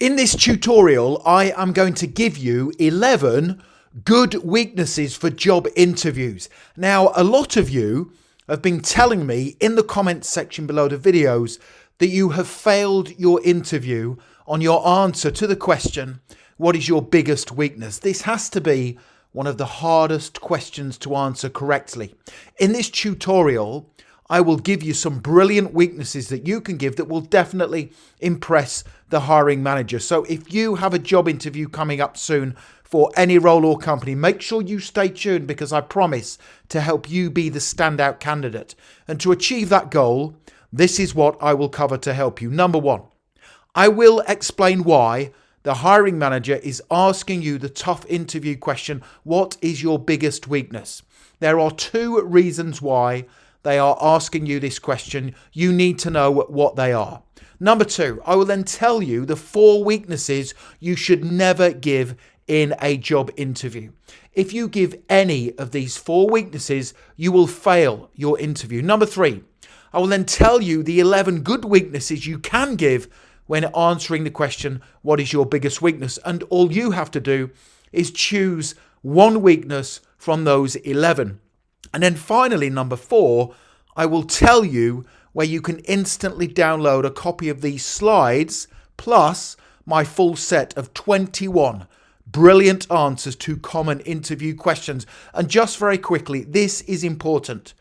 In this tutorial, I am going to give you 11 good weaknesses for job interviews. Now, a lot of you have been telling me in the comments section below the videos that you have failed your interview on your answer to the question, what is your biggest weakness? This has to be one of the hardest questions to answer correctly. In this tutorial, I will give you some brilliant weaknesses that you can give that will definitely impress the hiring manager. So if you have a job interview coming up soon for any role or company, make sure you stay tuned because I promise to help you be the standout candidate. And to achieve that goal, this is what I will cover to help you. Number one, I will explain why the hiring manager is asking you the tough interview question, what is your biggest weakness? There are two reasons why they are asking you this question. You need to know what they are. Number two, I will then tell you the 4 weaknesses you should never give in a job interview. If you give any of these 4 weaknesses, you will fail your interview. Number 3, I will then tell you the 11 good weaknesses you can give when answering the question, what is your biggest weakness? And all you have to do is choose one weakness from those 11. And then finally, number 4, I will tell you where you can instantly download a copy of these slides plus my full set of 21 brilliant answers to common interview questions. And just very quickly, this is important.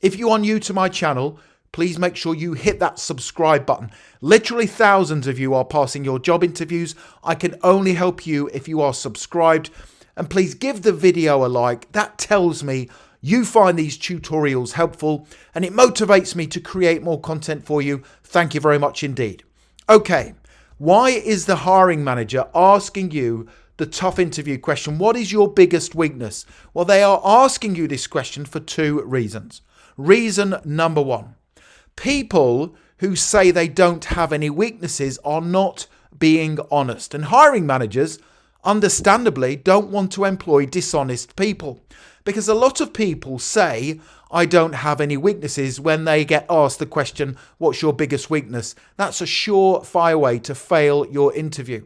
If you are new to my channel, please make sure you hit that subscribe button. Literally thousands of you are passing your job interviews. I can only help you if you are subscribed. And please give the video a like. That tells me you find these tutorials helpful and it motivates me to create more content for you. Thank you very much indeed. Okay, why is the hiring manager asking you the tough interview question? What is your biggest weakness? Well, they are asking you this question for 2 reasons. Reason number 1, people who say they don't have any weaknesses are not being honest. And hiring managers, understandably, don't want to employ dishonest people. Because a lot of people say, I don't have any weaknesses when they get asked the question, what's your biggest weakness? That's a surefire way to fail your interview.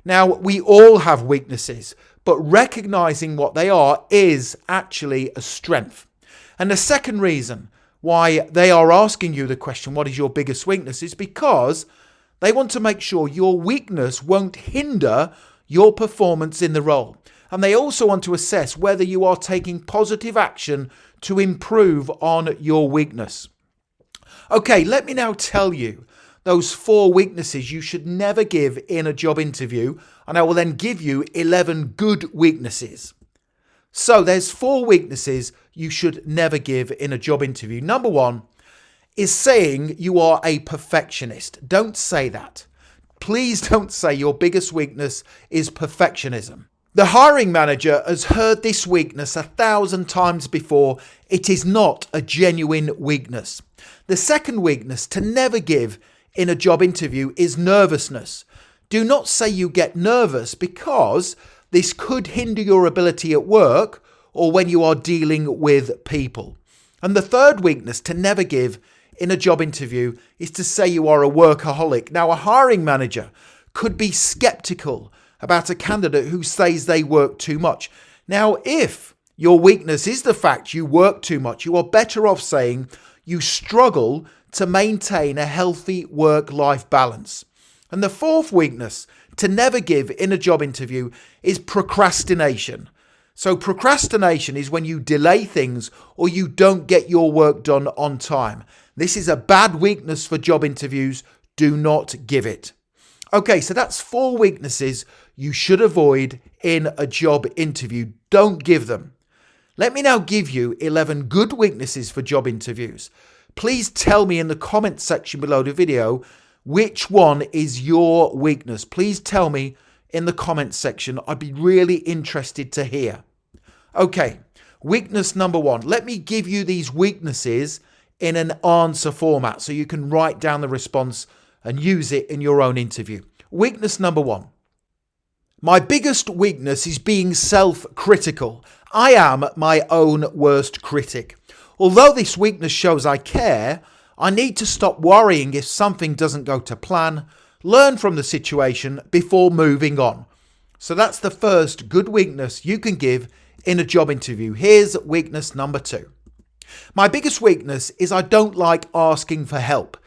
Now, we all have weaknesses, but recognizing what they are is actually a strength. And the second reason why they are asking you the question, what is your biggest weakness, is because they want to make sure your weakness won't hinder your performance in the role. And they also want to assess whether you are taking positive action to improve on your weakness. Okay, let me now tell you those 4 weaknesses you should never give in a job interview, and I will then give you 11 good weaknesses. So there's 4 weaknesses you should never give in a job interview. Number 1 is saying you are a perfectionist. Don't say that. Please don't say your biggest weakness is perfectionism. The hiring manager has heard this weakness 1,000 times before. It is not a genuine weakness. The second weakness to never give in a job interview is nervousness. Do not say you get nervous because this could hinder your ability at work or when you are dealing with people. And the third weakness to never give in a job interview is to say you are a workaholic. Now, a hiring manager could be skeptical about a candidate who says they work too much. Now, if your weakness is the fact you work too much, you are better off saying you struggle to maintain a healthy work-life balance. And the fourth weakness to never give in a job interview is procrastination. So procrastination is when you delay things or you don't get your work done on time. This is a bad weakness for job interviews. Do not give it. Okay, so that's 4 weaknesses you should avoid in a job interview. Don't give them. Let me now give you 11 good weaknesses for job interviews. Please tell me in the comment section below the video which one is your weakness. Please tell me in the comment section. I'd be really interested to hear. Okay, weakness number 1. Let me give you these weaknesses in an answer format so you can write down the response and use it in your own interview. Weakness number 1. My biggest weakness is being self-critical. I am my own worst critic. Although this weakness shows I care, I need to stop worrying if something doesn't go to plan. learn from the situation before moving on. So that's the first good weakness you can give in a job interview. Here's weakness number 2. My biggest weakness is I don't like asking for help.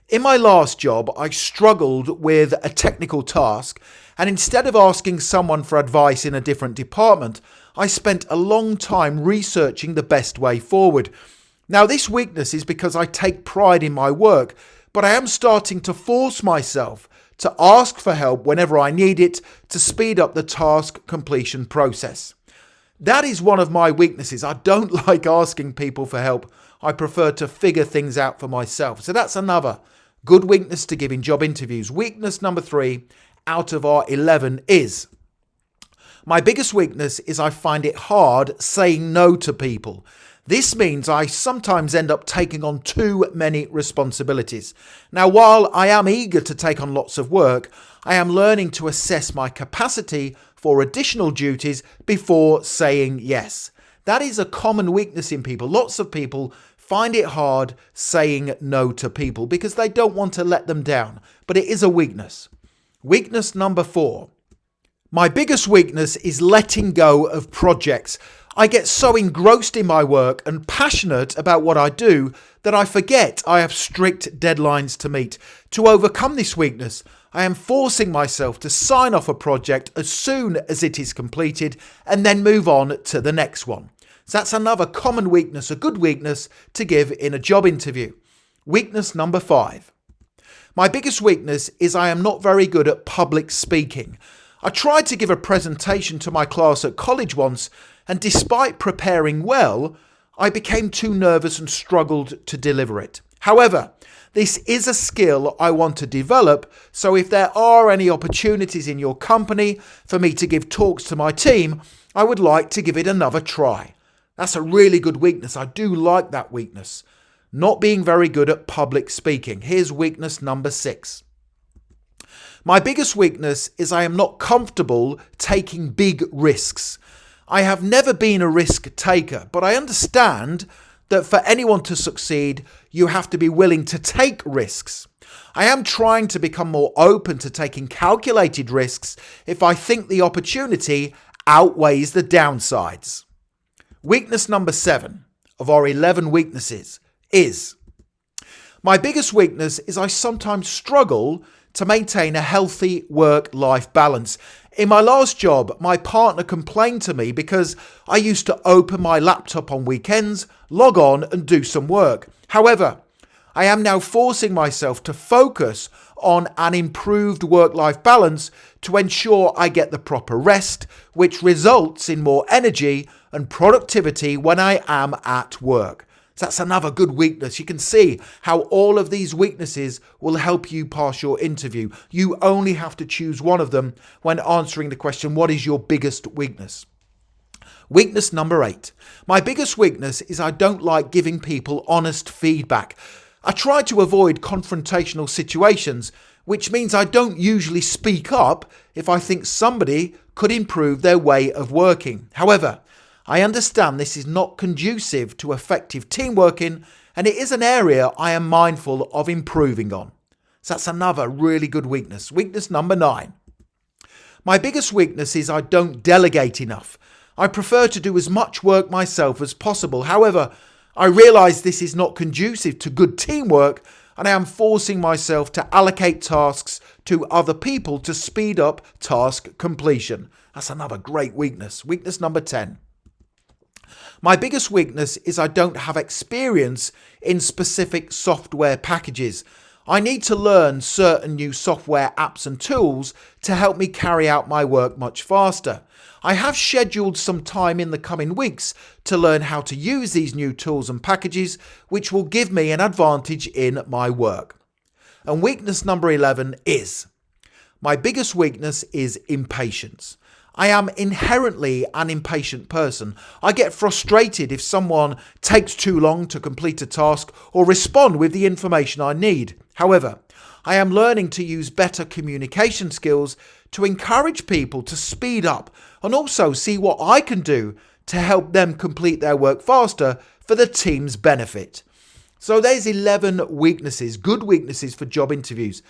In my last job, I struggled with a technical task, and instead of asking someone for advice in a different department, I spent a long time researching the best way forward. Now, this weakness is because I take pride in my work, but I am starting to force myself to ask for help whenever I need it to speed up the task completion process. That is one of my weaknesses. I don't like asking people for help. I prefer to figure things out for myself. So that's another good weakness to give in job interviews. Weakness number 3 out of our 11 is my biggest weakness is I find it hard saying no to people. This means I sometimes end up taking on too many responsibilities. Now, while I am eager to take on lots of work, I am learning to assess my capacity for additional duties before saying yes. That is a common weakness in people. Lots of people find it hard saying no to people because they don't want to let them down, but it is a weakness. Weakness number 4. My biggest weakness is letting go of projects. I get so engrossed in my work and passionate about what I do that I forget I have strict deadlines to meet. To overcome this weakness, I am forcing myself to sign off a project as soon as it is completed and then move on to the next one. So that's another common weakness, a good weakness to give in a job interview. Weakness number 5. My biggest weakness is I am not very good at public speaking. I tried to give a presentation to my class at college once, and despite preparing well, I became too nervous and struggled to deliver it. However, this is a skill I want to develop, so if there are any opportunities in your company for me to give talks to my team, I would like to give it another try. That's a really good weakness. I do like that weakness. Not being very good at public speaking. Here's weakness number 6. My biggest weakness is I am not comfortable taking big risks. I have never been a risk taker, but I understand that for anyone to succeed, you have to be willing to take risks. I am trying to become more open to taking calculated risks if I think the opportunity outweighs the downsides. Weakness number 7 of our 11 weaknesses is my biggest weakness is I sometimes struggle to maintain a healthy work-life balance. In my last job, my partner complained to me because I used to open my laptop on weekends, log on and do some work. However, I am now forcing myself to focus on an improved work-life balance to ensure I get the proper rest, which results in more energy and productivity when I am at work. So that's another good weakness. You can see how all of these weaknesses will help you pass your interview. You only have to choose one of them when answering the question, what is your biggest weakness? Weakness number 8. My biggest weakness is I don't like giving people honest feedback. I try to avoid confrontational situations, which means I don't usually speak up if I think somebody could improve their way of working. However, I understand this is not conducive to effective team working, and it is an area I am mindful of improving on. So that's another really good weakness. Weakness number 9. My biggest weakness is I don't delegate enough. I prefer to do as much work myself as possible. However, I realise this is not conducive to good teamwork, and I am forcing myself to allocate tasks to other people to speed up task completion. That's another great weakness. Weakness number 10. My biggest weakness is I don't have experience in specific software packages. I need to learn certain new software apps and tools to help me carry out my work much faster. I have scheduled some time in the coming weeks to learn how to use these new tools and packages, which will give me an advantage in my work. And weakness number 11 is my biggest weakness is impatience. I am inherently an impatient person. I get frustrated if someone takes too long to complete a task or respond with the information I need. However, I am learning to use better communication skills to encourage people to speed up and also see what I can do to help them complete their work faster for the team's benefit. So there's 11 weaknesses, good weaknesses for job interviews.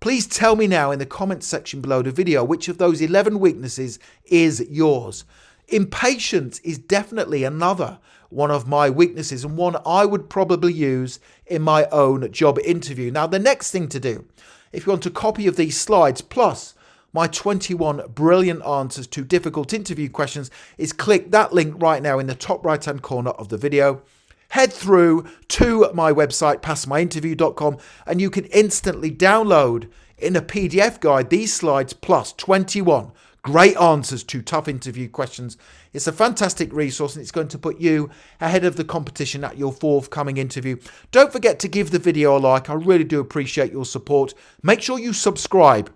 Please tell me now in the comments section below the video which of those 11 weaknesses is yours. Impatience is definitely another one of my weaknesses and one I would probably use in my own job interview. Now, the next thing to do, if you want a copy of these slides plus my 21 brilliant answers to difficult interview questions, is click that link right now in the top right hand corner of the video. Head through to my website, passmyinterview.com, and you can instantly download in a PDF guide these slides plus 21 great answers to tough interview questions. It's a fantastic resource and it's going to put you ahead of the competition at your forthcoming interview. Don't forget to give the video a like. I really do appreciate your support. Make sure you subscribe.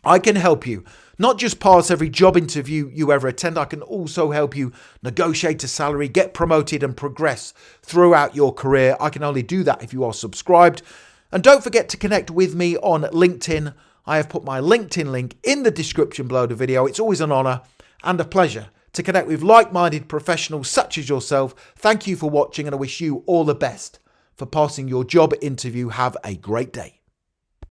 I can help you not just pass every job interview you ever attend. I can also help you negotiate a salary, get promoted and progress throughout your career. I can only do that if you are subscribed. And don't forget to connect with me on LinkedIn. I have put my LinkedIn link in the description below the video. It's always an honor and a pleasure to connect with like-minded professionals such as yourself. Thank you for watching and I wish you all the best for passing your job interview. Have a great day.